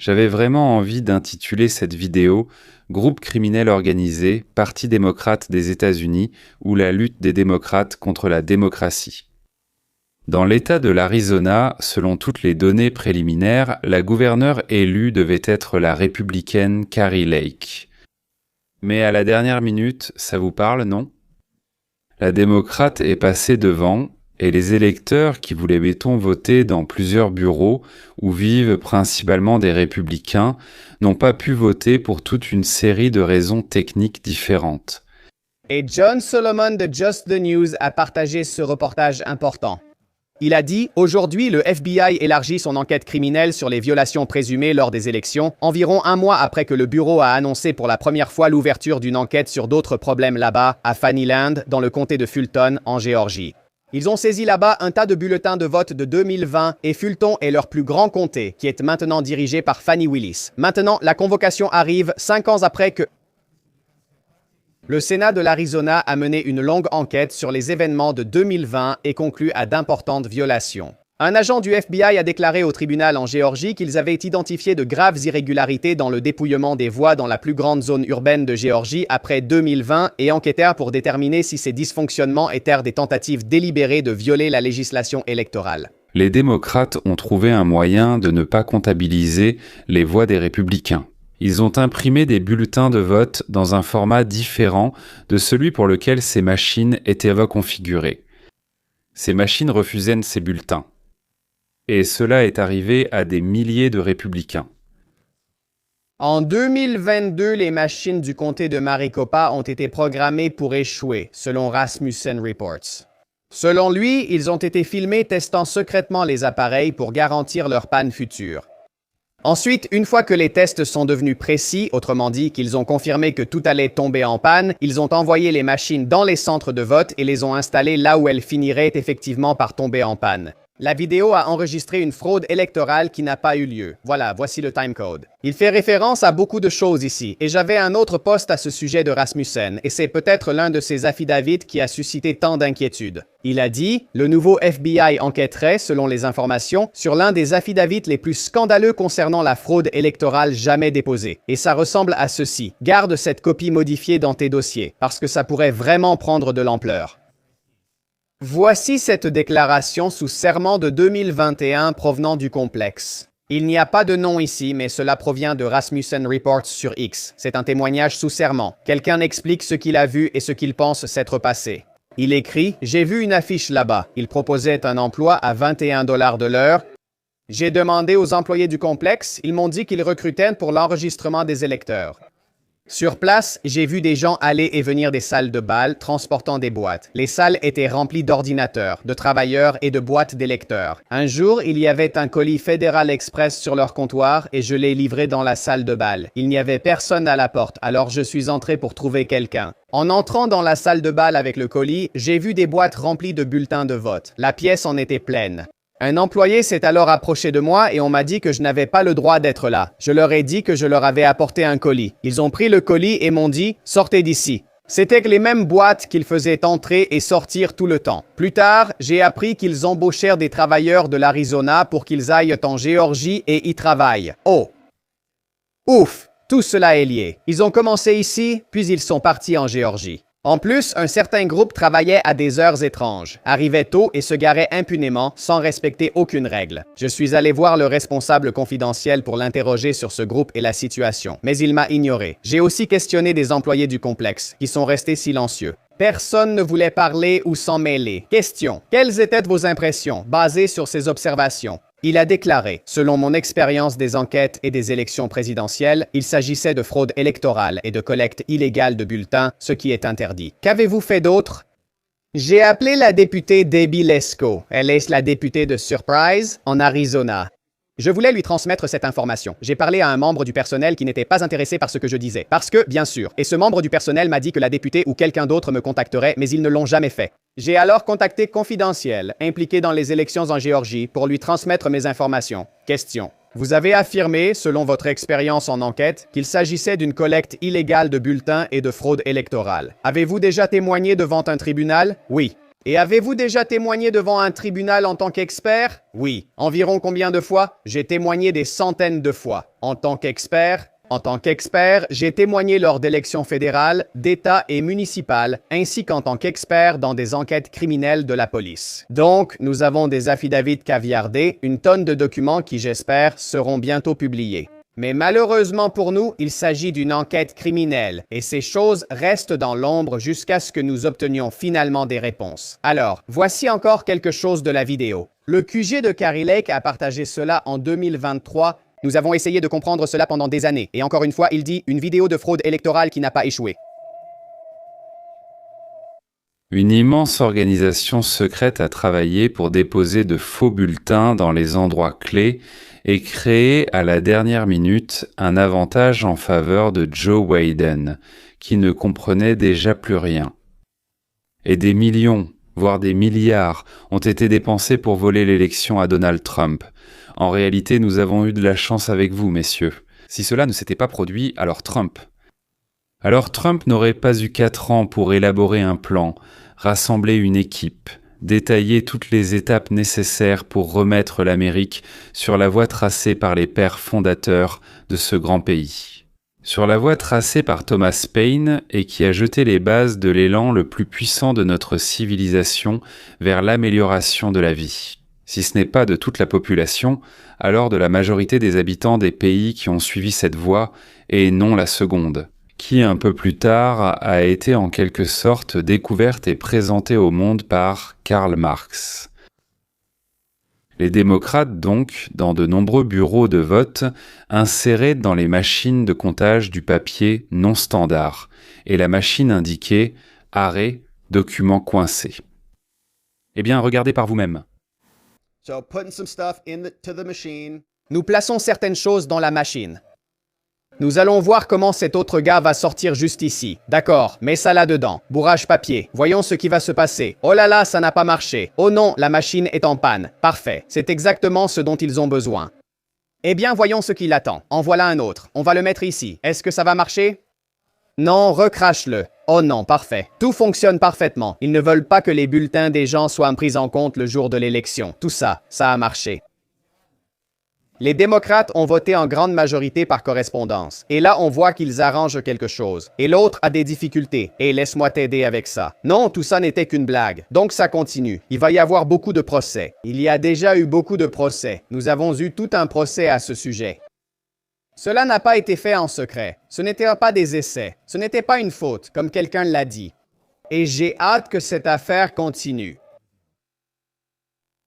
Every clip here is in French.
J'avais vraiment envie d'intituler cette vidéo Groupe criminel organisé, Parti démocrate des États-Unis ou la lutte des démocrates contre la démocratie. Dans l'État de l'Arizona, selon toutes les données préliminaires, la gouverneure élue devait être la républicaine Kari Lake. Mais à la dernière minute, ça vous parle, non? La démocrate est passée devant, et les électeurs qui voulaient voter dans plusieurs bureaux où vivent principalement des républicains n'ont pas pu voter pour toute une série de raisons techniques différentes. Et John Solomon de Just the News a partagé ce reportage important. Il a dit « Aujourd'hui, le FBI élargit son enquête criminelle sur les violations présumées lors des élections, environ un mois après que le bureau a annoncé pour la première fois l'ouverture d'une enquête sur d'autres problèmes là-bas, à Fannyland, dans le comté de Fulton, en Géorgie. Ils ont saisi là-bas un tas de bulletins de vote de 2020 et Fulton est leur plus grand comté, qui est maintenant dirigé par Fani Willis. Maintenant, la convocation arrive 5 ans après que le Sénat de l'Arizona a mené une longue enquête sur les événements de 2020 et conclu à d'importantes violations. Un agent du FBI a déclaré au tribunal en Géorgie qu'ils avaient identifié de graves irrégularités dans le dépouillement des voix dans la plus grande zone urbaine de Géorgie après 2020 et enquêtèrent pour déterminer si ces dysfonctionnements étaient des tentatives délibérées de violer la législation électorale. Les démocrates ont trouvé un moyen de ne pas comptabiliser les voix des républicains. Ils ont imprimé des bulletins de vote dans un format différent de celui pour lequel ces machines étaient reconfigurées. Ces machines refusaient ces bulletins. Et cela est arrivé à des milliers de républicains. En 2022, les machines du comté de Maricopa ont été programmées pour échouer, selon Rasmussen Reports. Selon lui, ils ont été filmés testant secrètement les appareils pour garantir leur panne future. Ensuite, une fois que les tests sont devenus précis, autrement dit qu'ils ont confirmé que tout allait tomber en panne, ils ont envoyé les machines dans les centres de vote et les ont installées là où elles finiraient effectivement par tomber en panne. La vidéo a enregistré une fraude électorale qui n'a pas eu lieu. Voilà, voici le timecode. Il fait référence à beaucoup de choses ici, et j'avais un autre post à ce sujet de Rasmussen, et c'est peut-être l'un de ces affidavits qui a suscité tant d'inquiétudes. Il a dit « Le nouveau FBI enquêterait, selon les informations, sur l'un des affidavits les plus scandaleux concernant la fraude électorale jamais déposée. Et ça ressemble à ceci. Garde cette copie modifiée dans tes dossiers, parce que ça pourrait vraiment prendre de l'ampleur. » Voici cette déclaration sous serment de 2021 provenant du complexe. Il n'y a pas de nom ici, mais cela provient de Rasmussen Reports sur X. C'est un témoignage sous serment. Quelqu'un explique ce qu'il a vu et ce qu'il pense s'être passé. Il écrit « J'ai vu une affiche là-bas. Il proposait un emploi à 21 $ de l'heure. J'ai demandé aux employés du complexe. Ils m'ont dit qu'ils recrutaient pour l'enregistrement des électeurs. Sur place, j'ai vu des gens aller et venir des salles de bal transportant des boîtes. Les salles étaient remplies d'ordinateurs, de travailleurs et de boîtes d'électeurs. Un jour, il y avait un colis Fédéral Express sur leur comptoir et je l'ai livré dans la salle de bal. Il n'y avait personne à la porte, alors je suis entré pour trouver quelqu'un. En entrant dans la salle de bal avec le colis, j'ai vu des boîtes remplies de bulletins de vote. La pièce en était pleine. Un employé s'est alors approché de moi et on m'a dit que je n'avais pas le droit d'être là. Je leur ai dit que je leur avais apporté un colis. Ils ont pris le colis et m'ont dit « Sortez d'ici ». C'était les mêmes boîtes qu'ils faisaient entrer et sortir tout le temps. Plus tard, j'ai appris qu'ils embauchèrent des travailleurs de l'Arizona pour qu'ils aillent en Géorgie et y travaillent. Oh! Ouf! Tout cela est lié. Ils ont commencé ici, puis ils sont partis en Géorgie. En plus, un certain groupe travaillait à des heures étranges, arrivait tôt et se garait impunément sans respecter aucune règle. Je suis allé voir le responsable confidentiel pour l'interroger sur ce groupe et la situation, mais il m'a ignoré. J'ai aussi questionné des employés du complexe, qui sont restés silencieux. Personne ne voulait parler ou s'en mêler. Question. Quelles étaient vos impressions, basées sur ces observations? Il a déclaré, selon mon expérience des enquêtes et des élections présidentielles, il s'agissait de fraude électorale et de collecte illégale de bulletins, ce qui est interdit. Qu'avez-vous fait d'autre? J'ai appelé la députée Debbie Lesko. Elle est la députée de Surprise, en Arizona. Je voulais lui transmettre cette information. J'ai parlé à un membre du personnel qui n'était pas intéressé par ce que je disais. Parce que, bien sûr, et ce membre du personnel m'a dit que la députée ou quelqu'un d'autre me contacterait, mais ils ne l'ont jamais fait. J'ai alors contacté Confidentiel, impliqué dans les élections en Géorgie, pour lui transmettre mes informations. Question. Vous avez affirmé, selon votre expérience en enquête, qu'il s'agissait d'une collecte illégale de bulletins et de fraude électorale. Avez-vous déjà témoigné devant un tribunal? Oui. Et avez-vous déjà témoigné devant un tribunal en tant qu'expert? Oui. Environ combien de fois? J'ai témoigné des centaines de fois. En tant qu'expert, j'ai témoigné lors d'élections fédérales, d'État et municipales, ainsi qu'en tant qu'expert dans des enquêtes criminelles de la police. Donc, nous avons des affidavits caviardés, une tonne de documents qui, j'espère, seront bientôt publiés. Mais malheureusement pour nous, il s'agit d'une enquête criminelle, et ces choses restent dans l'ombre jusqu'à ce que nous obtenions finalement des réponses. Alors, voici encore quelque chose de la vidéo. Le QG de Kari Lake a partagé cela en 2023. Nous avons essayé de comprendre cela pendant des années, et encore une fois, il dit une vidéo de fraude électorale qui n'a pas échoué. Une immense organisation secrète a travaillé pour déposer de faux bulletins dans les endroits clés et créer à la dernière minute un avantage en faveur de Joe Biden, qui ne comprenait déjà plus rien. Et des millions, voire des milliards, ont été dépensés pour voler l'élection à Donald Trump. En réalité, nous avons eu de la chance avec vous, messieurs. Si cela ne s'était pas produit, alors Trump n'aurait pas eu 4 ans pour élaborer un plan, rassembler une équipe, détailler toutes les étapes nécessaires pour remettre l'Amérique sur la voie tracée par les pères fondateurs de ce grand pays. Sur la voie tracée par Thomas Paine et qui a jeté les bases de l'élan le plus puissant de notre civilisation vers l'amélioration de la vie. Si ce n'est pas de toute la population, alors de la majorité des habitants des pays qui ont suivi cette voie et non la seconde, qui un peu plus tard a été en quelque sorte découverte et présentée au monde par Karl Marx. Les démocrates donc, dans de nombreux bureaux de vote, insérés dans les machines de comptage du papier non standard, et la machine indiquait « Arrêt, document coincé ». Eh bien, regardez par vous-même. Nous plaçons certaines choses dans la machine. Nous allons voir comment cet autre gars va sortir juste ici. D'accord, mets ça là-dedans. Bourrage papier. Voyons ce qui va se passer. Oh là là, ça n'a pas marché. Oh non, la machine est en panne. Parfait. C'est exactement ce dont ils ont besoin. Eh bien, voyons ce qui l'attend. En voilà un autre. On va le mettre ici. Est-ce que ça va marcher? Non, recrache-le. Oh non, parfait. Tout fonctionne parfaitement. Ils ne veulent pas que les bulletins des gens soient pris en compte le jour de l'élection. Tout ça, ça a marché. Les démocrates ont voté en grande majorité par correspondance. Et là, on voit qu'ils arrangent quelque chose. Et l'autre a des difficultés. Et laisse-moi t'aider avec ça. Non, tout ça n'était qu'une blague. Donc ça continue. Il va y avoir beaucoup de procès. Il y a déjà eu beaucoup de procès. Nous avons eu tout un procès à ce sujet. Cela n'a pas été fait en secret. Ce n'était pas des essais. Ce n'était pas une faute, comme quelqu'un l'a dit. Et j'ai hâte que cette affaire continue.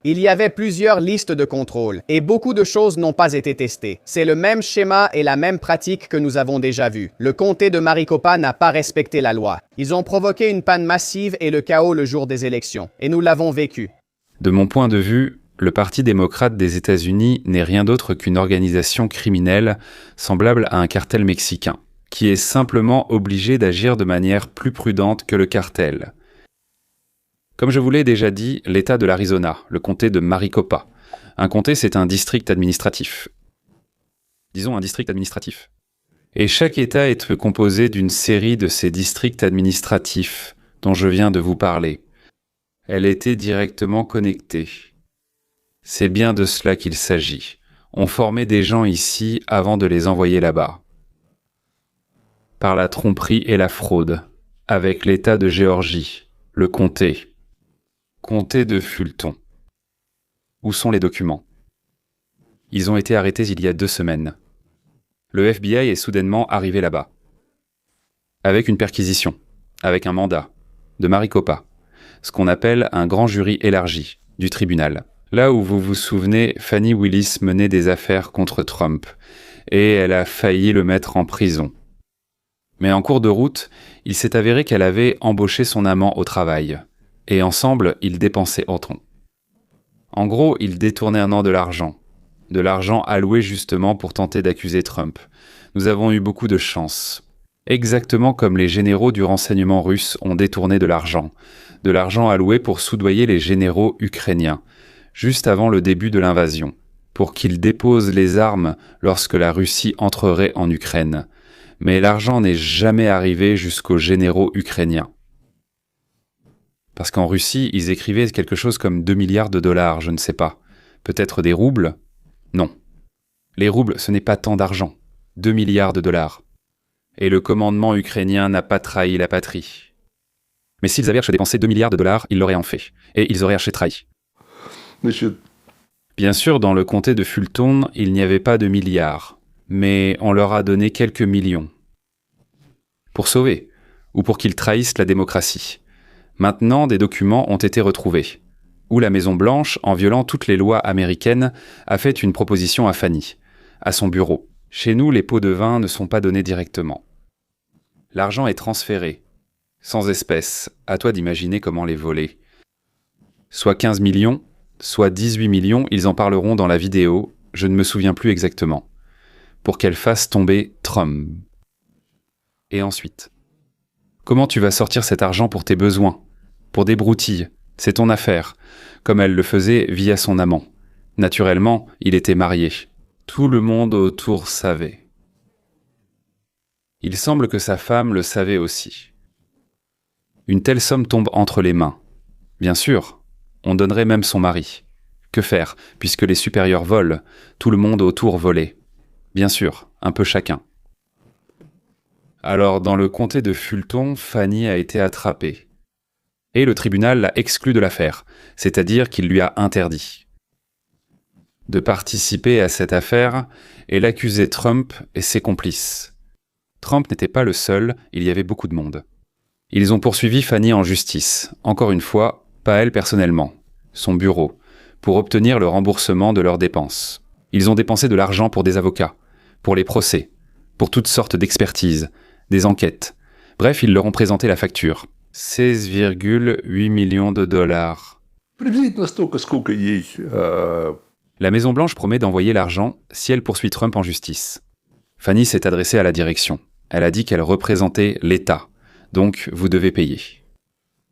Il y avait plusieurs listes de contrôle, et beaucoup de choses n'ont pas été testées. C'est le même schéma et la même pratique que nous avons déjà vu. Le comté de Maricopa n'a pas respecté la loi. Ils ont provoqué une panne massive et le chaos le jour des élections, et nous l'avons vécu. De mon point de vue, le Parti démocrate des États-Unis n'est rien d'autre qu'une organisation criminelle semblable à un cartel mexicain, qui est simplement obligé d'agir de manière plus prudente que le cartel. Comme je vous l'ai déjà dit, l'État de l'Arizona, le comté de Maricopa. Un comté, c'est un district administratif. Disons un district administratif. Et chaque État est composé d'une série de ces districts administratifs dont je viens de vous parler. Elle était directement connectée. C'est bien de cela qu'il s'agit. On formait des gens ici avant de les envoyer là-bas. Par la tromperie et la fraude, avec l'État de Géorgie, le comté. Comté de Fulton. Où sont les documents? Ils ont été arrêtés il y a 2 semaines. Le FBI est soudainement arrivé là-bas. Avec une perquisition, avec un mandat, de Maricopa, ce qu'on appelle un grand jury élargi, du tribunal. Là où vous vous souvenez, Fani Willis menait des affaires contre Trump, et elle a failli le mettre en prison. Mais en cours de route, il s'est avéré qu'elle avait embauché son amant au travail. Et ensemble, ils dépensaient autant. En gros, ils détournaient un an de l'argent alloué justement pour tenter d'accuser Trump. Nous avons eu beaucoup de chance. Exactement comme les généraux du renseignement russe ont détourné de l'argent alloué pour soudoyer les généraux ukrainiens, juste avant le début de l'invasion, pour qu'ils déposent les armes lorsque la Russie entrerait en Ukraine. Mais l'argent n'est jamais arrivé jusqu'aux généraux ukrainiens. Parce qu'en Russie, ils écrivaient quelque chose comme 2 milliards de dollars, je ne sais pas. Peut-être des roubles? Non. Les roubles, ce n'est pas tant d'argent. 2 milliards de dollars. Et le commandement ukrainien n'a pas trahi la patrie. Mais s'ils avaient acheté dépenser 2 milliards de dollars, ils l'auraient en fait. Et ils auraient acheté trahi. Monsieur, Bien sûr, dans le comté de Fulton, il n'y avait pas de milliards. Mais on leur a donné quelques millions. Pour sauver, ou pour qu'ils trahissent la démocratie. Maintenant, des documents ont été retrouvés, où la Maison-Blanche, en violant toutes les lois américaines, a fait une proposition à Fanny, à son bureau. Chez nous, les pots de vin ne sont pas donnés directement. L'argent est transféré, sans espèces, à toi d'imaginer comment les voler. Soit 15 millions, soit 18 millions, ils en parleront dans la vidéo, je ne me souviens plus exactement, pour qu'elle fasse tomber Trump. Et ensuite, comment tu vas sortir cet argent pour tes besoins? Pour des broutilles, c'est ton affaire, comme elle le faisait via son amant. Naturellement, il était marié. Tout le monde autour savait. Il semble que sa femme le savait aussi. Une telle somme tombe entre les mains. Bien sûr, on donnerait même son mari. Que faire, puisque les supérieurs volent, tout le monde autour volait. Bien sûr, un peu chacun. Alors, dans le comté de Fulton, Fanny a été attrapée. Et le tribunal l'a exclue de l'affaire, c'est-à-dire qu'il lui a interdit de participer à cette affaire et l'accusait Trump et ses complices. Trump n'était pas le seul, il y avait beaucoup de monde. Ils ont poursuivi Fanny en justice, encore une fois, pas elle personnellement, son bureau, pour obtenir le remboursement de leurs dépenses. Ils ont dépensé de l'argent pour des avocats, pour les procès, pour toutes sortes d'expertises, des enquêtes. Bref, ils leur ont présenté la facture. 16,8 millions de dollars. приблизительно столько, сколько ей... La Maison-Blanche promet d'envoyer l'argent si elle poursuit Trump en justice. Fanny s'est adressée à la direction. Elle a dit qu'elle représentait l'État. Donc, vous devez payer.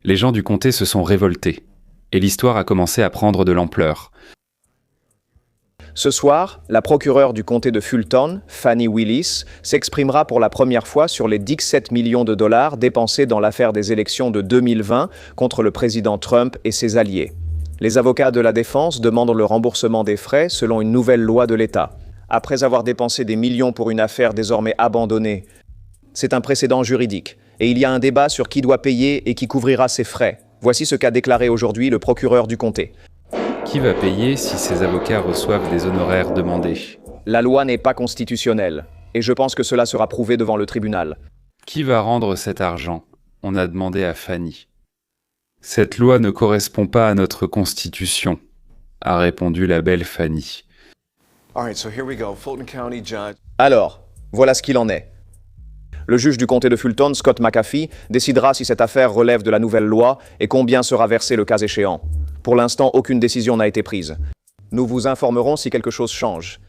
Les gens du comté se sont révoltés. Et l'histoire a commencé à prendre de l'ampleur. Ce soir, la procureure du comté de Fulton, Fanny Willis, s'exprimera pour la première fois sur les 17 millions de dollars dépensés dans l'affaire des élections de 2020 contre le président Trump et ses alliés. Les avocats de la défense demandent le remboursement des frais selon une nouvelle loi de l'État. Après avoir dépensé des millions pour une affaire désormais abandonnée, c'est un précédent juridique. Et il y a un débat sur qui doit payer et qui couvrira ses frais. Voici ce qu'a déclaré aujourd'hui le procureur du comté. Qui va payer si ces avocats reçoivent des honoraires demandés? La loi n'est pas constitutionnelle, et je pense que cela sera prouvé devant le tribunal. Qui va rendre cet argent? On a demandé à Fanny. Cette loi ne correspond pas à notre constitution, a répondu la belle Fanny. Alors, voilà ce qu'il en est. Le juge du comté de Fulton, Scott McAfee, décidera si cette affaire relève de la nouvelle loi et combien sera versé le cas échéant. Pour l'instant, aucune décision n'a été prise. Nous vous informerons si quelque chose change.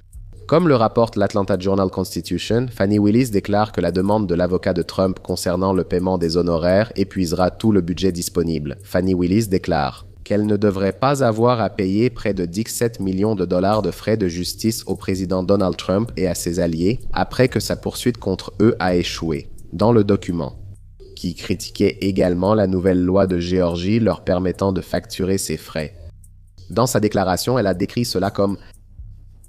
Comme le rapporte l'Atlanta Journal-Constitution, Fanny Willis déclare que la demande de l'avocat de Trump concernant le paiement des honoraires épuisera tout le budget disponible. Fanny Willis déclare qu'elle ne devrait pas avoir à payer près de 17 millions de dollars de frais de justice au président Donald Trump et à ses alliés après que sa poursuite contre eux a échoué. Dans le document, qui critiquait également la nouvelle loi de Géorgie leur permettant de facturer ses frais. Dans sa déclaration, elle a décrit cela comme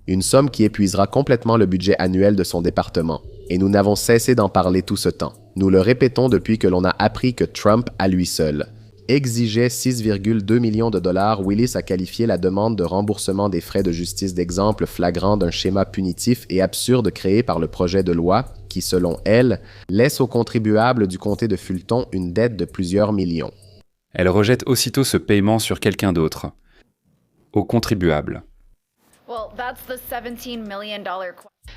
une somme qui épuisera complètement le budget annuel de son département. Et nous n'avons cessé d'en parler tout ce temps. Nous le répétons depuis que l'on a appris que Trump, à lui seul, exigeait 6,2 millions de dollars. Willis a qualifié la demande de remboursement des frais de justice d'exemple flagrant d'un schéma punitif et absurde créé par le projet de loi qui, selon elle, laisse aux contribuables du comté de Fulton une dette de plusieurs millions. Elle rejette aussitôt ce paiement sur quelqu'un d'autre. Aux contribuables.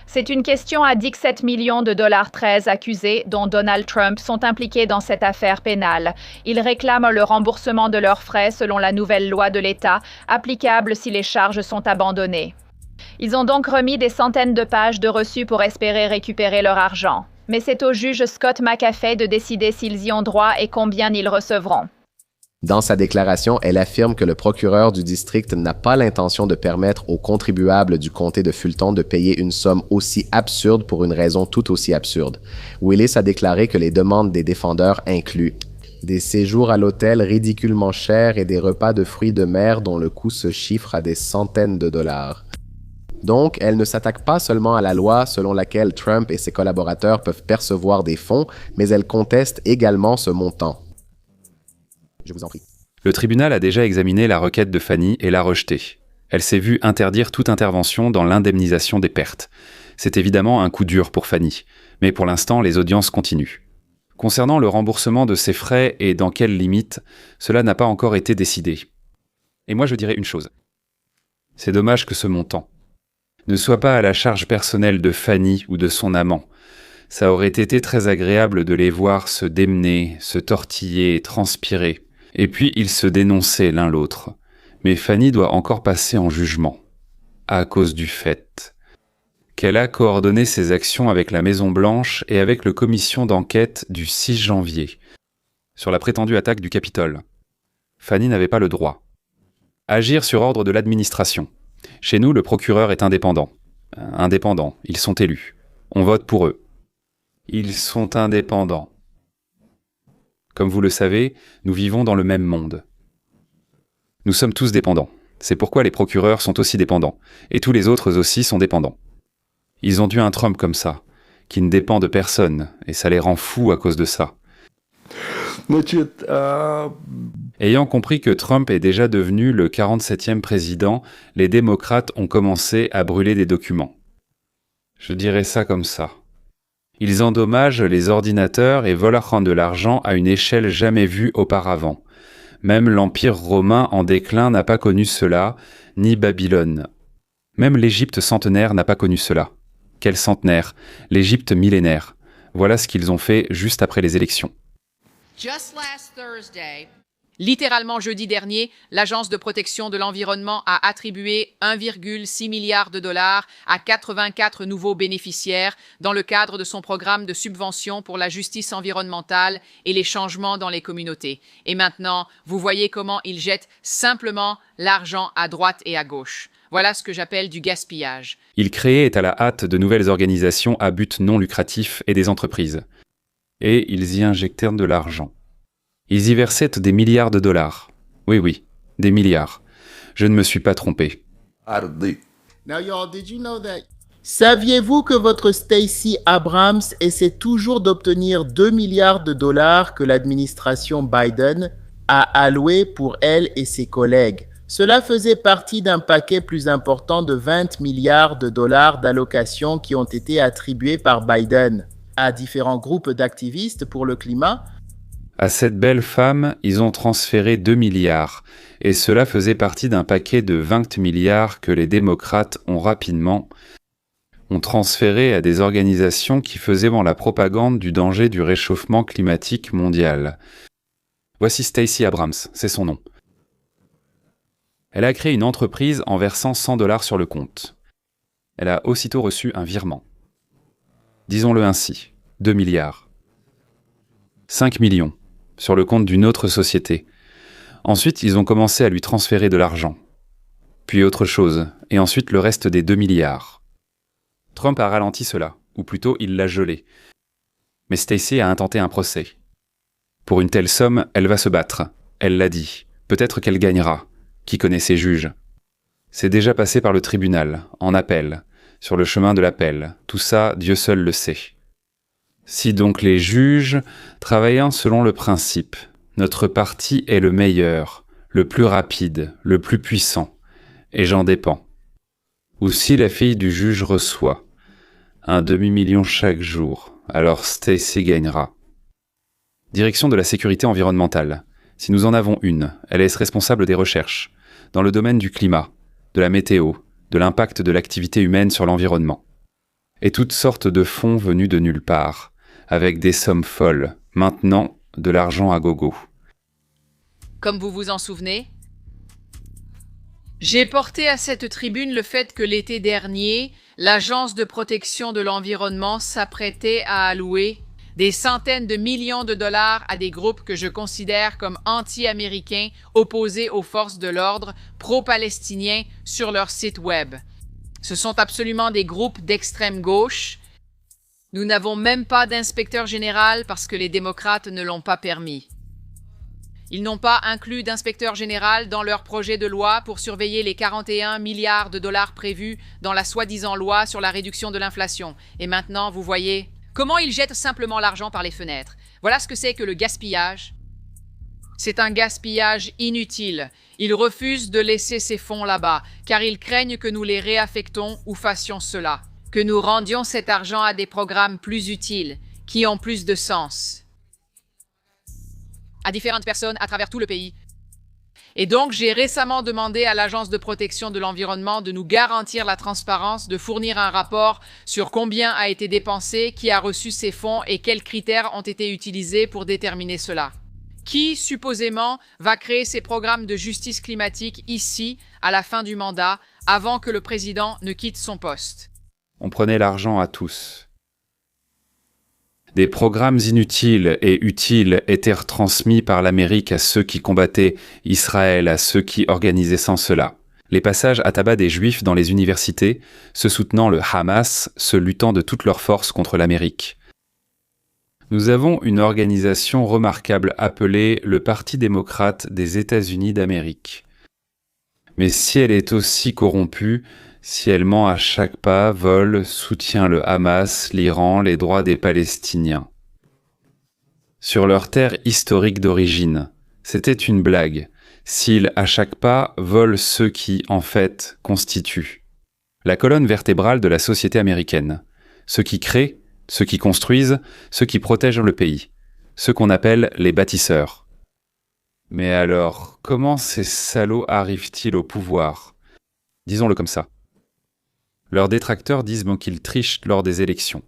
C'est une question à 17 millions de dollars 13 accusés dont Donald Trump sont impliqués dans cette affaire pénale. Ils réclament le remboursement de leurs frais selon la nouvelle loi de l'État, applicable si les charges sont abandonnées. Ils ont donc remis des centaines de pages de reçus pour espérer récupérer leur argent. Mais c'est au juge Scott McAfee de décider s'ils y ont droit et combien ils recevront. Dans sa déclaration, elle affirme que le procureur du district n'a pas l'intention de permettre aux contribuables du comté de Fulton de payer une somme aussi absurde pour une raison tout aussi absurde. Willis a déclaré que les demandes des défendeurs incluent des séjours à l'hôtel ridiculement chers et des repas de fruits de mer dont le coût se chiffre à des centaines de dollars. Donc, elle ne s'attaque pas seulement à la loi selon laquelle Trump et ses collaborateurs peuvent percevoir des fonds, mais elle conteste également ce montant. Je vous en prie. Le tribunal a déjà examiné la requête de Fani et l'a rejetée. Elle s'est vue interdire toute intervention dans l'indemnisation des pertes. C'est évidemment un coup dur pour Fani, mais pour l'instant, les audiences continuent. Concernant le remboursement de ses frais et dans quelles limites, cela n'a pas encore été décidé. Et moi je dirais une chose. C'est dommage que ce montant ne soit pas à la charge personnelle de Fani ou de son amant. Ça aurait été très agréable de les voir se démener, se tortiller, transpirer. Et puis ils se dénonçaient l'un l'autre. Mais Fani doit encore passer en jugement, à cause du fait qu'elle a coordonné ses actions avec la Maison-Blanche et avec le commission d'enquête du 6 janvier sur la prétendue attaque du Capitole. Fani n'avait pas le droit. Agir sur ordre de l'administration. Chez nous, le procureur est indépendant. Indépendant, ils sont élus. On vote pour eux. Ils sont indépendants. Comme vous le savez, nous vivons dans le même monde. Nous sommes tous dépendants. C'est pourquoi les procureurs sont aussi dépendants. Et tous les autres aussi sont dépendants. Ils ont eu un Trump comme ça, qui ne dépend de personne, et ça les rend fous à cause de ça. Ayant compris que Trump est déjà devenu le 47e président, les démocrates ont commencé à brûler des documents. Je dirais ça comme ça. Ils endommagent les ordinateurs et volent de l'argent à une échelle jamais vue auparavant. Même l'Empire romain en déclin n'a pas connu cela, ni Babylone. Même l'Égypte centenaire n'a pas connu cela. Quel centenaire? L'Égypte millénaire. Voilà ce qu'ils ont fait juste après les élections. Littéralement jeudi dernier, l'Agence de protection de l'environnement a attribué 1,6 milliard de dollars à 84 nouveaux bénéficiaires dans le cadre de son programme de subvention pour la justice environnementale et les changements dans les communautés. Et maintenant, vous voyez comment ils jettent simplement l'argent à droite et à gauche. Voilà ce que j'appelle du gaspillage. Ils créaient à la hâte de nouvelles organisations à but non lucratif et des entreprises. Et ils y injectèrent de l'argent. Ils y versaient des milliards de dollars. Oui, des milliards. Je ne me suis pas trompé. Saviez-vous que votre Stacey Abrams essaie toujours d'obtenir 2 milliards de dollars que l'administration Biden a alloués pour elle et ses collègues? Cela faisait partie d'un paquet plus important de 20 milliards de dollars d'allocations qui ont été attribués par Biden à différents groupes d'activistes pour le climat. À cette belle femme, ils ont transféré 2 milliards, et cela faisait partie d'un paquet de 20 milliards que les démocrates ont transféré à des organisations qui faisaient la propagande du danger du réchauffement climatique mondial. Voici Stacey Abrams, c'est son nom. Elle a créé une entreprise en versant 100 dollars sur le compte. Elle a aussitôt reçu un virement. Disons-le ainsi, 2 milliards. 5 millions, sur le compte d'une autre société. Ensuite, ils ont commencé à lui transférer de l'argent. Puis autre chose, et ensuite le reste des 2 milliards. Trump a ralenti cela, ou plutôt il l'a gelé. Mais Stacey a intenté un procès. Pour une telle somme, elle va se battre. Elle l'a dit. Peut-être qu'elle gagnera. Qui connaît ses juges? C'est déjà passé par le tribunal, en appel, sur le chemin de l'appel. Tout ça, Dieu seul le sait. Si donc les juges, travaillant selon le principe, notre parti est le meilleur, le plus rapide, le plus puissant, et j'en dépends. Ou si la fille du juge reçoit un demi-million chaque jour, alors Stacey gagnera. Direction de la sécurité environnementale. Si nous en avons une, elle est responsable des recherches, dans le domaine du climat, de la météo, de l'impact de l'activité humaine sur l'environnement. Et toutes sortes de fonds venus de nulle part, avec des sommes folles, maintenant de l'argent à gogo. Comme vous vous en souvenez, j'ai porté à cette tribune le fait que l'été dernier, l'Agence de protection de l'environnement s'apprêtait à allouer des centaines de millions de dollars à des groupes que je considère comme anti-américains opposés aux forces de l'ordre pro-palestiniens sur leur site web. Ce sont absolument des groupes d'extrême gauche. Nous n'avons même pas d'inspecteur général parce que les démocrates ne l'ont pas permis. Ils n'ont pas inclus d'inspecteur général dans leur projet de loi pour surveiller les 41 milliards de dollars prévus dans la soi-disant loi sur la réduction de l'inflation. Et maintenant, vous voyez comment ils jettent simplement l'argent par les fenêtres. Voilà ce que c'est que le gaspillage. C'est un gaspillage inutile. Ils refusent de laisser ces fonds là-bas, car ils craignent que nous les réaffectons ou fassions cela, que nous rendions cet argent à des programmes plus utiles, qui ont plus de sens, à différentes personnes à travers tout le pays. Et donc, j'ai récemment demandé à l'Agence de protection de l'environnement de nous garantir la transparence, de fournir un rapport sur combien a été dépensé, qui a reçu ces fonds et quels critères ont été utilisés pour déterminer cela. Qui, supposément, va créer ces programmes de justice climatique ici, à la fin du mandat, avant que le président ne quitte son poste? On prenait l'argent à tous. Des programmes inutiles et utiles étaient retransmis par l'Amérique à ceux qui combattaient Israël, à ceux qui organisaient sans cela. Les passages à tabac des Juifs dans les universités, se soutenant le Hamas, se luttant de toutes leurs forces contre l'Amérique. Nous avons une organisation remarquable appelée le Parti démocrate des États-Unis d'Amérique. Mais si elle est aussi corrompue, si elle ment à chaque pas, vole, soutient le Hamas, l'Iran, les droits des Palestiniens. Sur leur terre historique d'origine, c'était une blague, s'ils, à chaque pas, volent ceux qui, en fait, constituent la colonne vertébrale de la société américaine, ceux qui créent, ceux qui construisent, ceux qui protègent le pays, ceux qu'on appelle les bâtisseurs. Mais alors, comment ces salauds arrivent-ils au pouvoir? Disons-le comme ça. Leurs détracteurs disent qu'ils trichent lors des élections.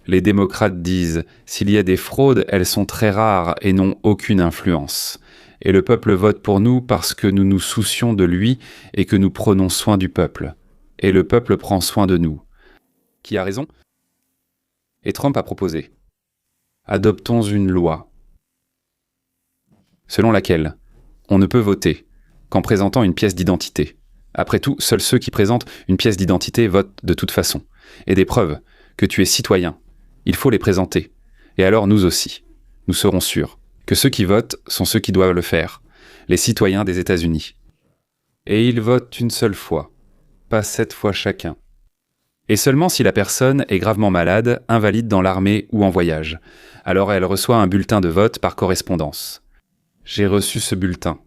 Les démocrates disent « s'il y a des fraudes, elles sont très rares et n'ont aucune influence. Et le peuple vote pour nous parce que nous nous soucions de lui et que nous prenons soin du peuple. Et le peuple prend soin de nous. » Qui a raison? Et Trump a proposé « adoptons une loi selon laquelle on ne peut voter qu'en présentant une pièce d'identité. Après tout, seuls ceux qui présentent une pièce d'identité votent de toute façon. Et des preuves que tu es citoyen, il faut les présenter. Et alors nous aussi, nous serons sûrs que ceux qui votent sont ceux qui doivent le faire, les citoyens des États-Unis. Et ils votent une seule fois, pas 7 fois chacun. Et seulement si la personne est gravement malade, invalide dans l'armée ou en voyage. Alors elle reçoit un bulletin de vote par correspondance. J'ai reçu ce bulletin.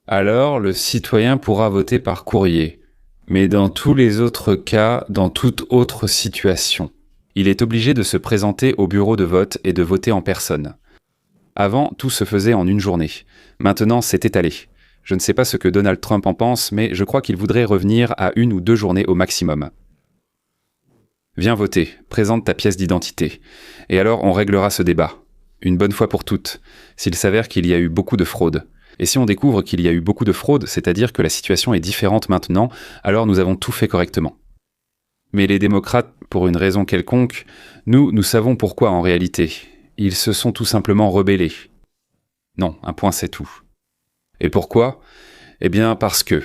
Alors le citoyen pourra voter par courrier. Mais dans tous les autres cas, dans toute autre situation, il est obligé de se présenter au bureau de vote et de voter en personne. Avant, tout se faisait en une journée. Maintenant, c'est étalé. Je ne sais pas ce que Donald Trump en pense, mais je crois qu'il voudrait revenir à 1 ou 2 journées au maximum. Viens voter, présente ta pièce d'identité. Et alors on réglera ce débat. Une bonne fois pour toutes, s'il s'avère qu'il y a eu beaucoup de fraude. Et si on découvre qu'il y a eu beaucoup de fraude, c'est-à-dire que la situation est différente maintenant, alors nous avons tout fait correctement. Mais les démocrates, pour une raison quelconque, nous savons pourquoi en réalité. Ils se sont tout simplement rebellés. Non, un point c'est tout. Et pourquoi? Eh bien parce que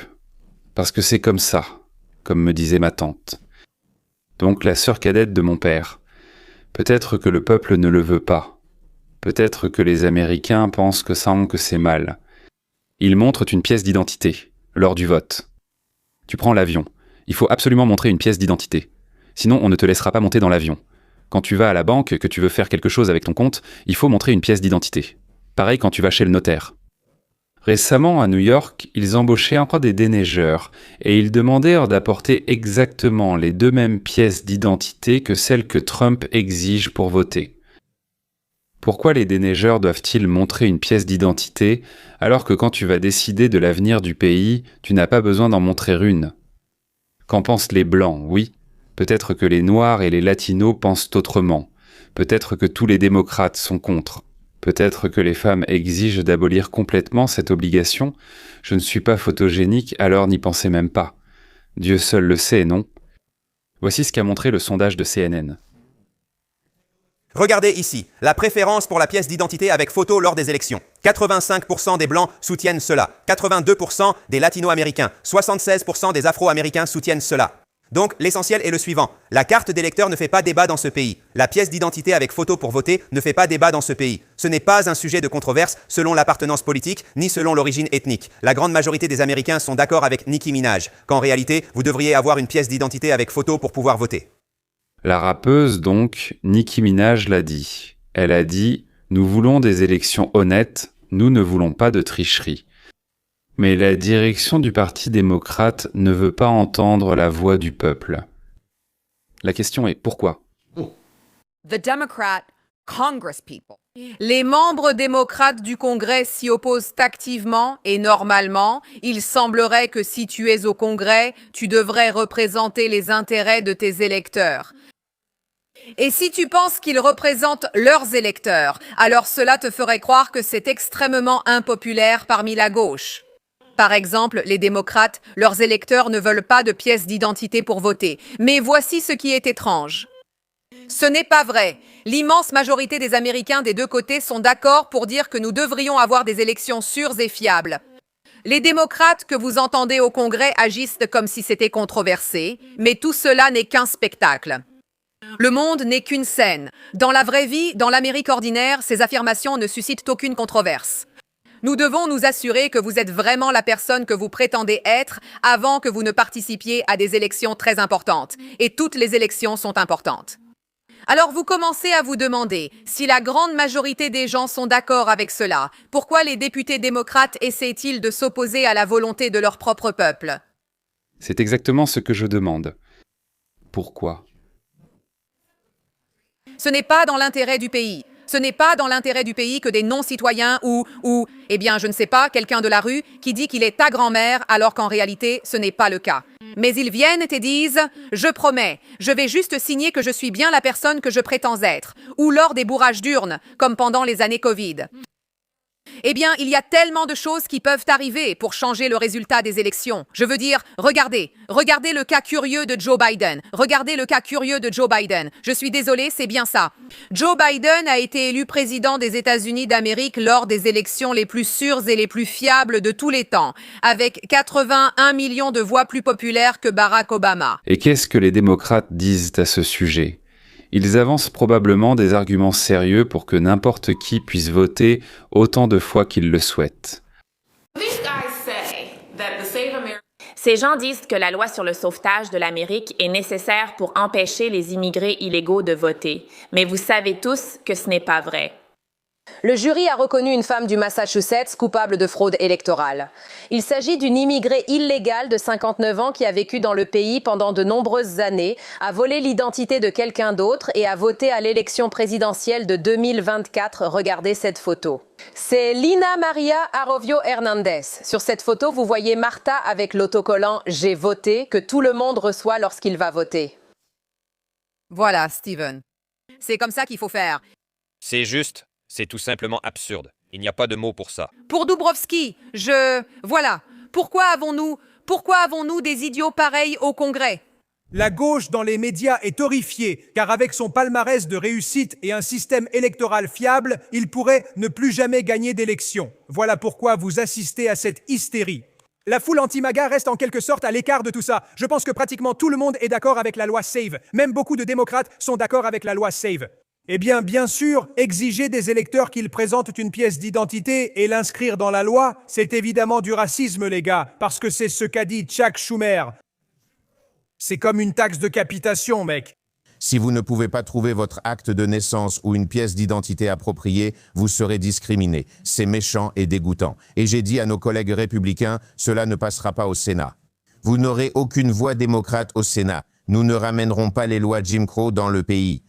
c'est comme ça, comme me disait ma tante. Donc la sœur cadette de mon père. Peut-être que le peuple ne le veut pas. Peut-être que les Américains pensent que c'est mal. Ils montrent une pièce d'identité, lors du vote. Tu prends l'avion. Il faut absolument montrer une pièce d'identité. Sinon, on ne te laissera pas monter dans l'avion. Quand tu vas à la banque, que tu veux faire quelque chose avec ton compte, il faut montrer une pièce d'identité. Pareil quand tu vas chez le notaire. Récemment, à New York, ils embauchaient encore des déneigeurs et ils demandèrent d'apporter exactement les 2 mêmes pièces d'identité que celles que Trump exige pour voter. Pourquoi les déneigeurs doivent-ils montrer une pièce d'identité alors que quand tu vas décider de l'avenir du pays, tu n'as pas besoin d'en montrer une? Qu'en pensent les Blancs? Oui. Peut-être que les Noirs et les Latinos pensent autrement. Peut-être que tous les démocrates sont contre. Peut-être que les femmes exigent d'abolir complètement cette obligation. Je ne suis pas photogénique, alors n'y pensez même pas. Dieu seul le sait, non? Voici ce qu'a montré le sondage de CNN. Regardez ici, la préférence pour la pièce d'identité avec photo lors des élections. 85% des Blancs soutiennent cela, 82% des Latino-Américains, 76% des Afro-Américains soutiennent cela. Donc l'essentiel est le suivant. La carte d'électeur ne fait pas débat dans ce pays. La pièce d'identité avec photo pour voter ne fait pas débat dans ce pays. Ce n'est pas un sujet de controverse selon l'appartenance politique ni selon l'origine ethnique. La grande majorité des Américains sont d'accord avec Nicki Minaj, qu'en réalité, vous devriez avoir une pièce d'identité avec photo pour pouvoir voter. La rappeuse, donc, Nicki Minaj l'a dit. Elle a dit « Nous voulons des élections honnêtes, nous ne voulons pas de tricherie ». Mais la direction du Parti démocrate ne veut pas entendre la voix du peuple. La question est pourquoi ? Les membres démocrates du Congrès s'y opposent activement et normalement, il semblerait que si tu es au Congrès, tu devrais représenter les intérêts de tes électeurs. Et si tu penses qu'ils représentent leurs électeurs, alors cela te ferait croire que c'est extrêmement impopulaire parmi la gauche. Par exemple, les démocrates, leurs électeurs ne veulent pas de pièce d'identité pour voter. Mais voici ce qui est étrange. Ce n'est pas vrai. L'immense majorité des Américains des deux côtés sont d'accord pour dire que nous devrions avoir des élections sûres et fiables. Les démocrates que vous entendez au Congrès agissent comme si c'était controversé, mais tout cela n'est qu'un spectacle. Le monde n'est qu'une scène. Dans la vraie vie, dans l'Amérique ordinaire, ces affirmations ne suscitent aucune controverse. Nous devons nous assurer que vous êtes vraiment la personne que vous prétendez être avant que vous ne participiez à des élections très importantes. Et toutes les élections sont importantes. Alors vous commencez à vous demander, si la grande majorité des gens sont d'accord avec cela, pourquoi les députés démocrates essaient-ils de s'opposer à la volonté de leur propre peuple ? C'est exactement ce que je demande. Pourquoi ? Ce n'est pas dans l'intérêt du pays. Ce n'est pas dans l'intérêt du pays que des non-citoyens ou, eh bien, je ne sais pas, quelqu'un de la rue qui dit qu'il est ta grand-mère alors qu'en réalité, ce n'est pas le cas. Mais ils viennent et te disent « Je promets, je vais juste signer que je suis bien la personne que je prétends être » ou lors des bourrages d'urnes, comme pendant les années Covid. Eh bien, il y a tellement de choses qui peuvent arriver pour changer le résultat des élections. Je veux dire, regardez le cas curieux de Joe Biden. Regardez le cas curieux de Joe Biden. Je suis désolée, c'est bien ça. Joe Biden a été élu président des États-Unis d'Amérique lors des élections les plus sûres et les plus fiables de tous les temps, avec 81 millions de voix plus populaires que Barack Obama. Et qu'est-ce que les démocrates disent à ce sujet ? Ils avancent probablement des arguments sérieux pour que n'importe qui puisse voter autant de fois qu'il le souhaite. Ces gens disent que la loi sur le sauvetage de l'Amérique est nécessaire pour empêcher les immigrés illégaux de voter. Mais vous savez tous que ce n'est pas vrai. Le jury a reconnu une femme du Massachusetts coupable de fraude électorale. Il s'agit d'une immigrée illégale de 59 ans qui a vécu dans le pays pendant de nombreuses années, a volé l'identité de quelqu'un d'autre et a voté à l'élection présidentielle de 2024. Regardez cette photo. C'est Lina Maria Arovio Hernandez. Sur cette photo, vous voyez Martha avec l'autocollant « J'ai voté » que tout le monde reçoit lorsqu'il va voter. Voilà, Steven. C'est comme ça qu'il faut faire. C'est juste. C'est tout simplement absurde. Il n'y a pas de mot pour ça. Pour Dubrovski, Voilà. Pourquoi avons-nous des idiots pareils au Congrès ? La gauche dans les médias est horrifiée, car avec son palmarès de réussite et un système électoral fiable, il pourrait ne plus jamais gagner d'élection. Voilà pourquoi vous assistez à cette hystérie. La foule anti-MAGA reste en quelque sorte à l'écart de tout ça. Je pense que pratiquement tout le monde est d'accord avec la loi SAVE. Même beaucoup de démocrates sont d'accord avec la loi SAVE. Eh bien sûr, exiger des électeurs qu'ils présentent une pièce d'identité et l'inscrire dans la loi, c'est évidemment du racisme, les gars, parce que c'est ce qu'a dit Chuck Schumer. C'est comme une taxe de capitation, mec. Si vous ne pouvez pas trouver votre acte de naissance ou une pièce d'identité appropriée, vous serez discriminé. C'est méchant et dégoûtant. Et j'ai dit à nos collègues républicains, cela ne passera pas au Sénat. Vous n'aurez aucune voix démocrate au Sénat. Nous ne ramènerons pas les lois Jim Crow dans le pays.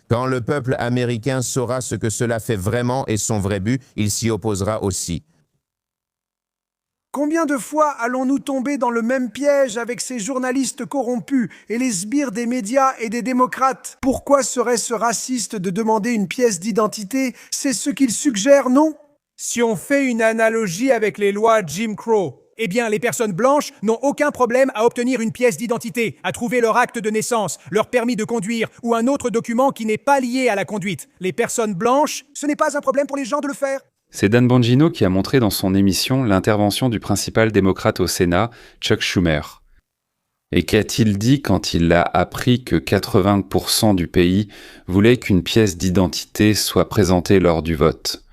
Quand le peuple américain saura ce que cela fait vraiment et son vrai but, il s'y opposera aussi. Combien de fois allons-nous tomber dans le même piège avec ces journalistes corrompus et les sbires des médias et des démocrates? Pourquoi serait-ce raciste de demander une pièce d'identité? C'est ce qu'ils suggèrent, non? Si on fait une analogie avec les lois Jim Crow, eh bien, les personnes blanches n'ont aucun problème à obtenir une pièce d'identité, à trouver leur acte de naissance, leur permis de conduire ou un autre document qui n'est pas lié à la conduite. Les personnes blanches, ce n'est pas un problème pour les gens de le faire. C'est Dan Bongino qui a montré dans son émission l'intervention du principal démocrate au Sénat, Chuck Schumer. Et qu'a-t-il dit quand il a appris que 80% du pays voulait qu'une pièce d'identité soit présentée lors du vote?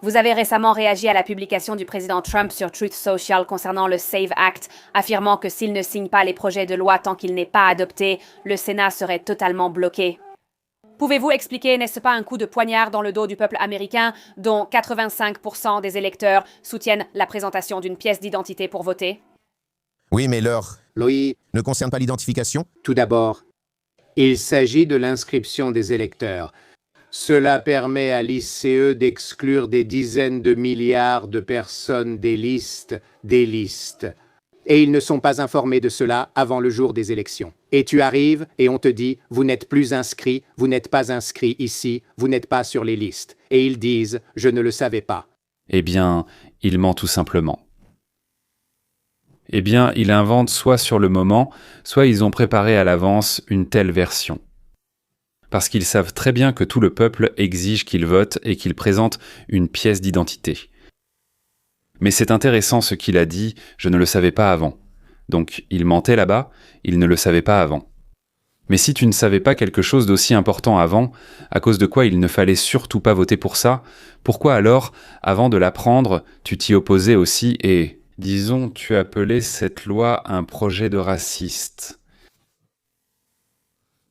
Vous avez récemment réagi à la publication du président Trump sur Truth Social concernant le SAVE Act, affirmant que s'il ne signe pas les projets de loi tant qu'il n'est pas adopté, le Sénat serait totalement bloqué. Pouvez-vous expliquer, n'est-ce pas un coup de poignard dans le dos du peuple américain, dont 85% des électeurs soutiennent la présentation d'une pièce d'identité pour voter? Oui, mais l'heure Oui, ne concerne pas l'identification? tout d'abord, il s'agit de l'inscription des électeurs. Cela permet à l'ICE d'exclure des dizaines de milliards de personnes des listes. Et ils ne sont pas informés de cela avant le jour des élections. Et tu arrives et on te dit « Vous n'êtes plus inscrit, vous n'êtes pas inscrit ici, vous n'êtes pas sur les listes. » Et ils disent « Je ne le savais pas. » Eh bien, il ment tout simplement. Eh bien, il invente soit sur le moment, soit ils ont préparé à l'avance une telle version. Parce qu'ils savent très bien que tout le peuple exige qu'ils votent et qu'ils présentent une pièce d'identité. Mais c'est intéressant ce qu'il a dit, je ne le savais pas avant. Donc, il mentait là-bas, il ne le savait pas avant. Mais si tu ne savais pas quelque chose d'aussi important avant, à cause de quoi il ne fallait surtout pas voter pour ça, pourquoi alors, avant de l'apprendre, tu t'y opposais aussi et, disons, tu appelais cette loi un projet de raciste?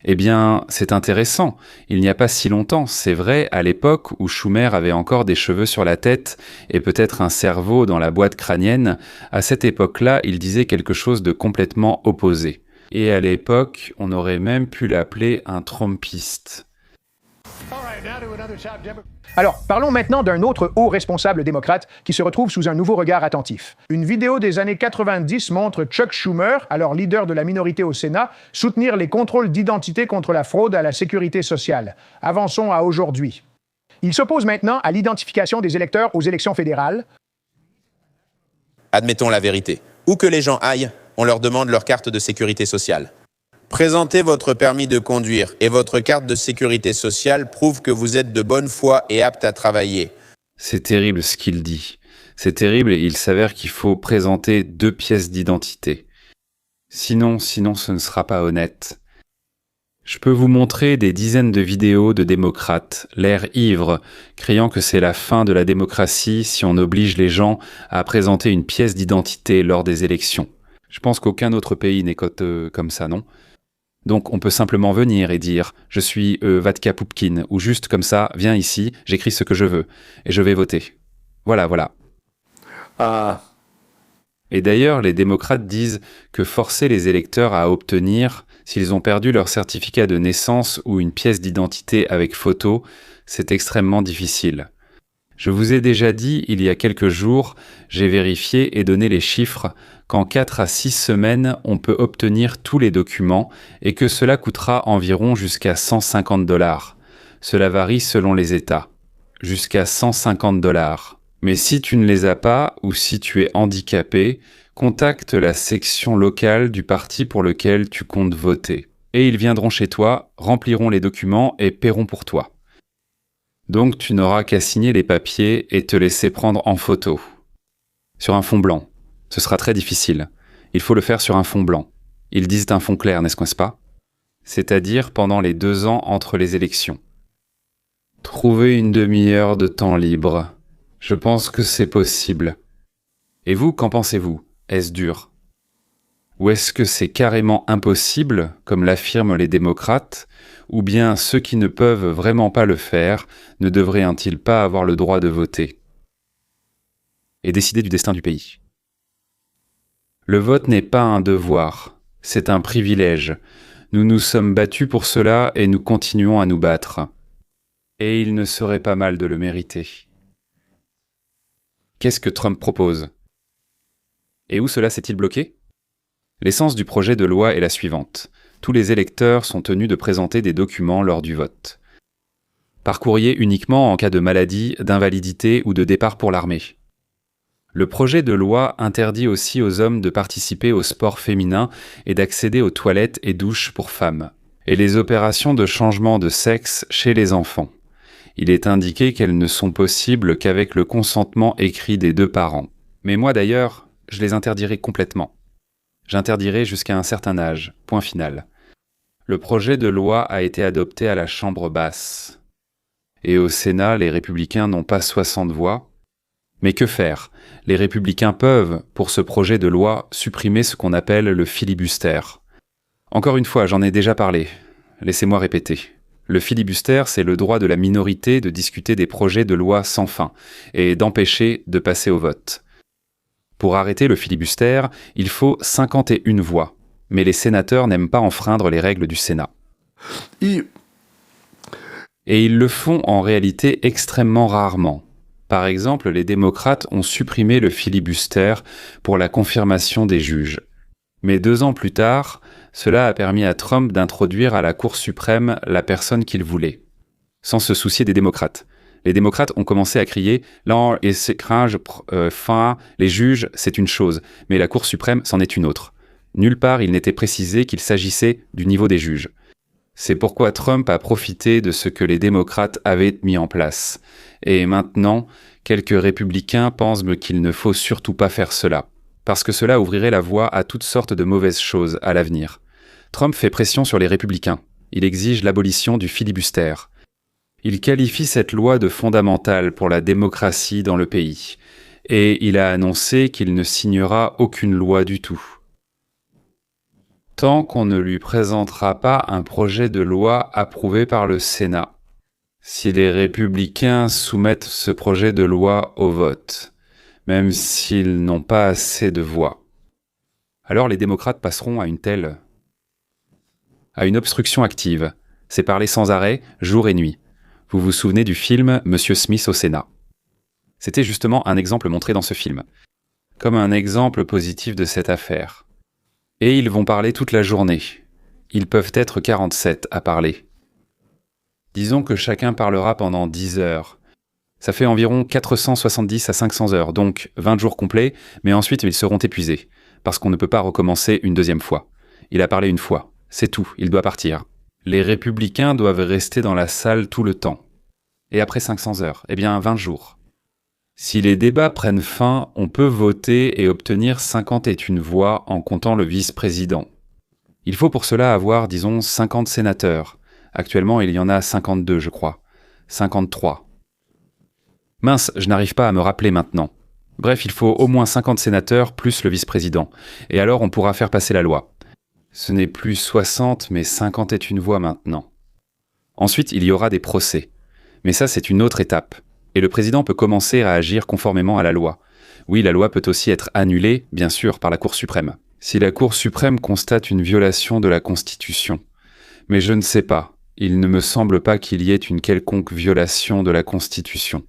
Eh bien, c'est intéressant. Il n'y a pas si longtemps, c'est vrai, à l'époque où Schumer avait encore des cheveux sur la tête et peut-être un cerveau dans la boîte crânienne, à cette époque-là, il disait quelque chose de complètement opposé. Et à l'époque, on aurait même pu l'appeler un trumpiste. Alors, parlons maintenant d'un autre haut responsable démocrate qui se retrouve sous un nouveau regard attentif. Une vidéo des années 90 montre Chuck Schumer, alors leader de la minorité au Sénat, soutenir les contrôles d'identité contre la fraude à la sécurité sociale. Avançons à aujourd'hui. Il s'oppose maintenant à l'identification des électeurs aux élections fédérales. Admettons la vérité. Où que les gens aillent, on leur demande leur carte de sécurité sociale. Présentez votre permis de conduire et votre carte de sécurité sociale prouve que vous êtes de bonne foi et apte à travailler. C'est terrible ce qu'il dit. C'est terrible et il s'avère qu'il faut présenter 2 pièces d'identité. Sinon ce ne sera pas honnête. Je peux vous montrer des dizaines de vidéos de démocrates, l'air ivre, criant que c'est la fin de la démocratie si on oblige les gens à présenter une pièce d'identité lors des élections. Je pense qu'aucun autre pays n'est comme ça, non ? Donc on peut simplement venir et dire « Je suis Vatka Poupkin » ou juste comme ça « Viens ici, j'écris ce que je veux et je vais voter. » Voilà. Et d'ailleurs, les démocrates disent que forcer les électeurs à obtenir, s'ils ont perdu leur certificat de naissance ou une pièce d'identité avec photo, c'est extrêmement difficile. Je vous ai déjà dit, il y a quelques jours, j'ai vérifié et donné les chiffres qu'en 4 à 6 semaines, on peut obtenir tous les documents et que cela coûtera environ jusqu'à $150. Cela varie selon les États. Jusqu'à $150. Mais si tu ne les as pas ou si tu es handicapé, contacte la section locale du parti pour lequel tu comptes voter. Et ils viendront chez toi, rempliront les documents et paieront pour toi. Donc tu n'auras qu'à signer les papiers et te laisser prendre en photo. Sur un fond blanc. Ce sera très difficile. Il faut le faire sur un fond blanc. Ils disent un fond clair, n'est-ce pas? C'est-à-dire pendant les 2 ans entre les élections. Trouver une demi-heure de temps libre. Je pense que c'est possible. Et vous, qu'en pensez-vous? Est-ce dur? Ou est-ce que c'est carrément impossible, comme l'affirment les démocrates, ou bien ceux qui ne peuvent vraiment pas le faire ne devraient-ils pas avoir le droit de voter et décider du destin du pays? Le vote n'est pas un devoir, c'est un privilège. Nous nous sommes battus pour cela et nous continuons à nous battre. Et il ne serait pas mal de le mériter. Qu'est-ce que Trump propose? Et où cela s'est-il bloqué? L'essence du projet de loi est la suivante. Tous les électeurs sont tenus de présenter des documents lors du vote. Par courrier uniquement en cas de maladie, d'invalidité ou de départ pour l'armée. Le projet de loi interdit aussi aux hommes de participer au sport féminin et d'accéder aux toilettes et douches pour femmes, et les opérations de changement de sexe chez les enfants. Il est indiqué qu'elles ne sont possibles qu'avec le consentement écrit des 2 parents. Mais moi d'ailleurs, je les interdirai complètement. J'interdirai jusqu'à un certain âge. Point final. Le projet de loi a été adopté à la Chambre basse. Et au Sénat, les républicains n'ont pas 60 voix. Mais que faire? Les républicains peuvent, pour ce projet de loi, supprimer ce qu'on appelle le filibuster. Encore une fois, j'en ai déjà parlé. Laissez-moi répéter. Le filibuster, c'est le droit de la minorité de discuter des projets de loi sans fin et d'empêcher de passer au vote. Pour arrêter le filibuster, il faut 51 voix, mais les sénateurs n'aiment pas enfreindre les règles du Sénat. Et ils le font en réalité extrêmement rarement. Par exemple, les démocrates ont supprimé le filibuster pour la confirmation des juges. Mais 2 ans plus tard, cela a permis à Trump d'introduire à la Cour suprême la personne qu'il voulait, sans se soucier des démocrates. Les démocrates ont commencé à crier « Là, et c'est cringe, les juges, c'est une chose, mais la Cour suprême, c'en est une autre. » Nulle part il n'était précisé qu'il s'agissait du niveau des juges. C'est pourquoi Trump a profité de ce que les démocrates avaient mis en place. Et maintenant, quelques républicains pensent qu'il ne faut surtout pas faire cela, parce que cela ouvrirait la voie à toutes sortes de mauvaises choses à l'avenir. Trump fait pression sur les républicains. Il exige l'abolition du filibuster. Il qualifie cette loi de fondamentale pour la démocratie dans le pays. Et il a annoncé qu'il ne signera aucune loi du tout. Tant qu'on ne lui présentera pas un projet de loi approuvé par le Sénat. Si les républicains soumettent ce projet de loi au vote, même s'ils n'ont pas assez de voix, alors les démocrates passeront à une obstruction active. C'est parler sans arrêt, jour et nuit. Vous vous souvenez du film Monsieur Smith au Sénat. C'était justement un exemple montré dans ce film, comme un exemple positif de cette affaire. Et ils vont parler toute la journée. Ils peuvent être 47 à parler. Disons que chacun parlera pendant 10 heures. Ça fait environ 470 à 500 heures, donc 20 jours complets, mais ensuite ils seront épuisés, parce qu'on ne peut pas recommencer une deuxième fois. Il a parlé une fois, c'est tout, il doit partir. Les républicains doivent rester dans la salle tout le temps. Et après 500 heures, 20 jours. Si les débats prennent fin, on peut voter et obtenir 51 voix en comptant le vice-président. Il faut pour cela avoir, disons, 50 sénateurs. Actuellement, il y en a 52, je crois. 53. Mince, je n'arrive pas à me rappeler maintenant. Bref, il faut au moins 50 sénateurs plus le vice-président. Et alors, on pourra faire passer la loi. Ce n'est plus 60, mais 51 voix maintenant. Ensuite, il y aura des procès. Mais ça, c'est une autre étape. Et le président peut commencer à agir conformément à la loi. Oui, la loi peut aussi être annulée, bien sûr, par la Cour suprême. Si la Cour suprême constate une violation de la Constitution. Mais je ne sais pas. Il ne me semble pas qu'il y ait une quelconque violation de la Constitution.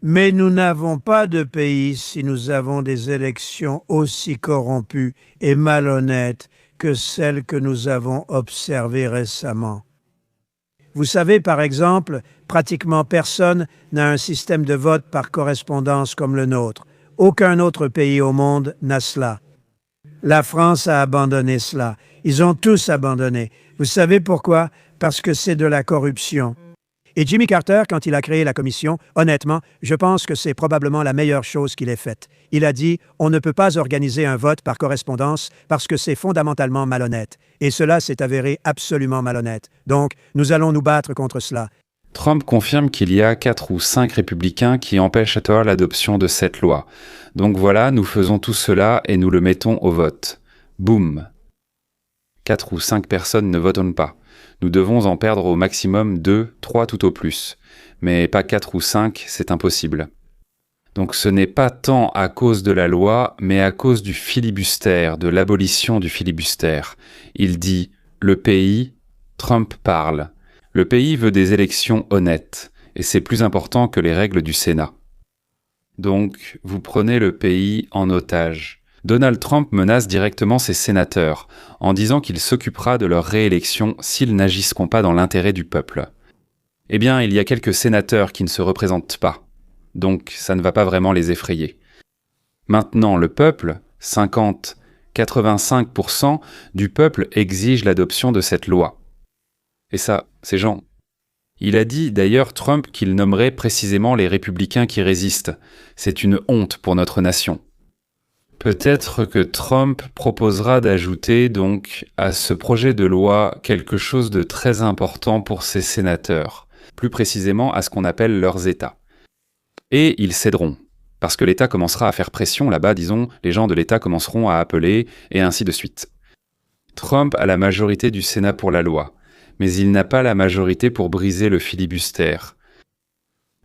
Mais nous n'avons pas de pays si nous avons des élections aussi corrompues et malhonnêtes que celles que nous avons observées récemment. Vous savez, par exemple, pratiquement personne n'a un système de vote par correspondance comme le nôtre. Aucun autre pays au monde n'a cela. La France a abandonné cela. Ils ont tous abandonné. Vous savez pourquoi? Parce que c'est de la corruption. Et Jimmy Carter, quand il a créé la commission, honnêtement, je pense que c'est probablement la meilleure chose qu'il ait faite. Il a dit « On ne peut pas organiser un vote par correspondance parce que c'est fondamentalement malhonnête. » Et cela s'est avéré absolument malhonnête. Donc, nous allons nous battre contre cela. Trump confirme qu'il y a 4 ou 5 républicains qui empêchent à tort l'adoption de cette loi. Donc voilà, nous faisons tout cela et nous le mettons au vote. Boum. 4 ou 5 personnes ne votent pas. Nous devons en perdre au maximum 2, 3 tout au plus. Mais pas 4 ou 5, c'est impossible. Donc ce n'est pas tant à cause de la loi, mais à cause du filibuster, de l'abolition du filibuster. Il dit « Le pays, Trump parle ». Le pays veut des élections honnêtes, et c'est plus important que les règles du Sénat. Donc, vous prenez le pays en otage. Donald Trump menace directement ses sénateurs, en disant qu'il s'occupera de leur réélection s'ils n'agiront pas dans l'intérêt du peuple. Eh bien, il y a quelques sénateurs qui ne se représentent pas, donc ça ne va pas vraiment les effrayer. Maintenant, le peuple, 85% du peuple exige l'adoption de cette loi. Et ça, ces gens. Il a dit d'ailleurs Trump qu'il nommerait précisément les républicains qui résistent. C'est une honte pour notre nation. Peut-être que Trump proposera d'ajouter donc à ce projet de loi quelque chose de très important pour ses sénateurs, plus précisément à ce qu'on appelle leurs États. Et ils céderont, parce que l'État commencera à faire pression là-bas, disons, les gens de l'État commenceront à appeler, et ainsi de suite. Trump a la majorité du Sénat pour la loi, mais il n'a pas la majorité pour briser le filibuster.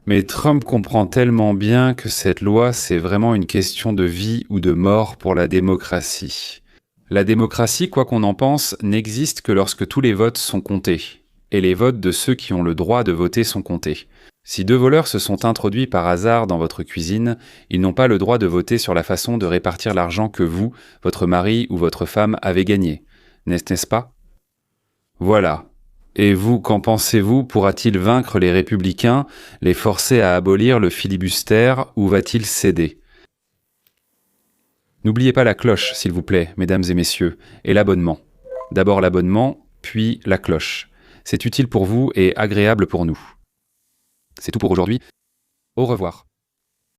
Mais Trump comprend tellement bien que cette loi, c'est vraiment une question de vie ou de mort pour la démocratie. La démocratie, quoi qu'on en pense, n'existe que lorsque tous les votes sont comptés. Et les votes de ceux qui ont le droit de voter sont comptés. Si 2 voleurs se sont introduits par hasard dans votre cuisine, ils n'ont pas le droit de voter sur la façon de répartir l'argent que vous, votre mari ou votre femme avez gagné. N'est-ce pas? Voilà. Et vous, qu'en pensez-vous? Pourra-t-il vaincre les républicains, les forcer à abolir le filibuster, ou va-t-il céder? N'oubliez pas la cloche, s'il vous plaît, mesdames et messieurs, et l'abonnement. D'abord l'abonnement, puis la cloche. C'est utile pour vous et agréable pour nous. C'est tout pour aujourd'hui. Au revoir.